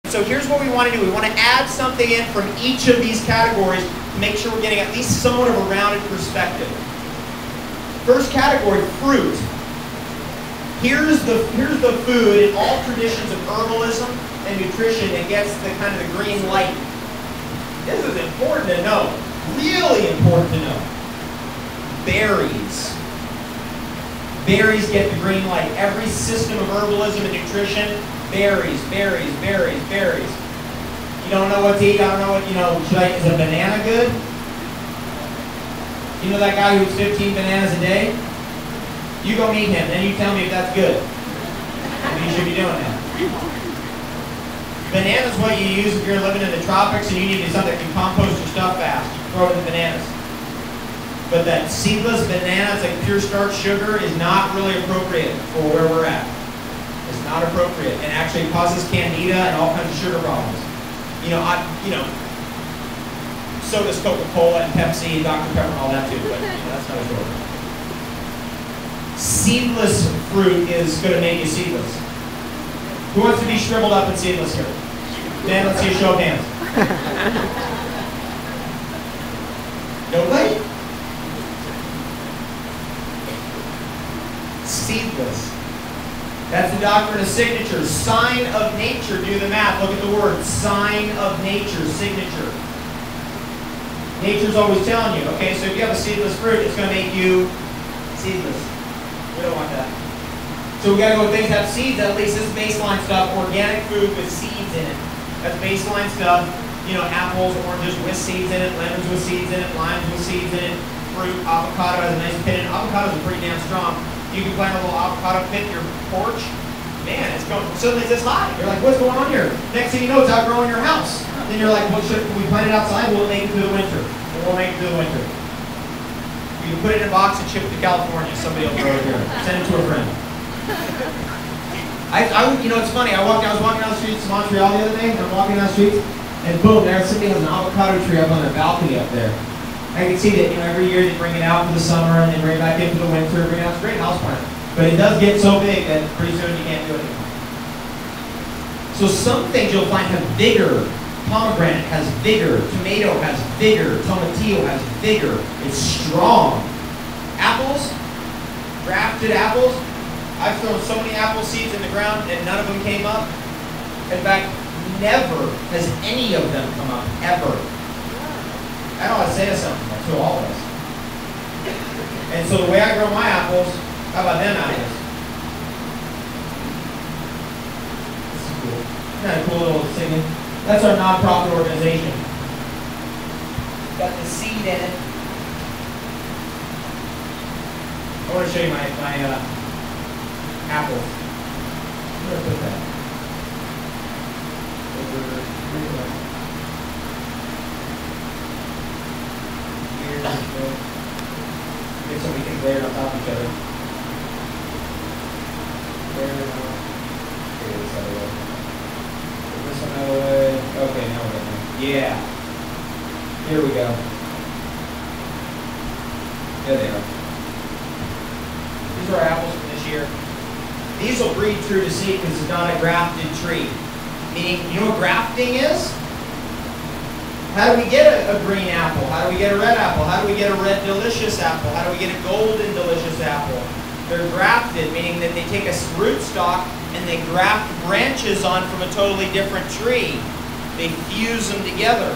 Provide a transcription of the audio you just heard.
So here's what we want to do. We want to add something in from each of these categories to make sure we're getting at least somewhat of a rounded perspective. First category, fruit. Here's the food in all traditions of herbalism and nutrition that gets the kind of the green light. This is important to know. Really important to know. Berries. Berries get the green light. Every system of herbalism and nutrition, berries, berries, berries, berries. You don't know what to eat, I don't know what, is a banana good? You know that guy who eats 15 bananas a day? You go meet him, then you tell me if that's good. Maybe you should be doing that. Bananas what you use if you're living in the tropics and you need something that can compost your stuff fast. You throw it in the bananas. But that seedless bananas, like pure starch sugar, is not really appropriate for where we're at. It's not appropriate, and actually causes candida and all kinds of sugar problems. So does Coca-Cola and Pepsi and Dr. Pepper and all that too, but that's not a story. Seedless fruit is going to make you seedless. Who wants to be shriveled up and seedless here? Dan, let's see a show of hands. Nobody? Seedless. That's the doctrine of signature. Sign of nature. Do the math. Look at the word. Sign of nature. Signature. Nature's always telling you, okay, so if you have a seedless fruit, it's going to make you seedless. We don't want that. So we got to go with things that have seeds. At least this is baseline stuff. Organic food with seeds in it. That's baseline stuff. Apples, oranges with seeds in it. Lemons with seeds in it. Limes with seeds in it. Fruit. Avocado has a nice pit in it. Avocados are pretty damn strong. You can plant a little avocado pit in your porch. Man, it's going, suddenly it's this high. You're like, what's going on here? Next thing you know, it's outgrowing your house. Then you're like, well, should we plant it outside? Will it make it through the winter? It won't make it through the winter. You can put it in a box and ship it to California. Somebody will grow it here. Send it to a friend. It's funny. I was walking down the streets in Montreal the other day. I'm walking down the streets, and boom, there's somebody has an avocado tree up on their balcony up there. I can see that every year they bring it out for the summer and they bring it back in for the winter. Bring it out. It's a great house plant. But it does get so big that pretty soon you can't do it anymore. So some things you'll find have vigor. Pomegranate has vigor. Tomato has vigor. Tomatillo has vigor. It's strong. Apples, grafted apples. I've thrown so many apple seeds in the ground and none of them came up. In fact, never has any of them come up, ever. I don't want to say something to all of us. And so the way I grow my apples, how about them apples? This is cool. Isn't that a cool little thing? That's our nonprofit organization. Got the seed in it. I want to show you my apples. Where did I put that? Get so many things layered on top of each other. There we go. Get this out of the way. Get this one out of the way. Okay, now we're done. Yeah. Here we go. There they are. These are our apples from this year. These will breed true to seed because it's not a grafted tree. Meaning, you know what grafting is? How do we get a green apple? How do we get a red apple? How do we get a red delicious apple? How do we get a golden delicious apple? They're grafted, meaning that they take a rootstock and they graft branches on from a totally different tree. They fuse them together.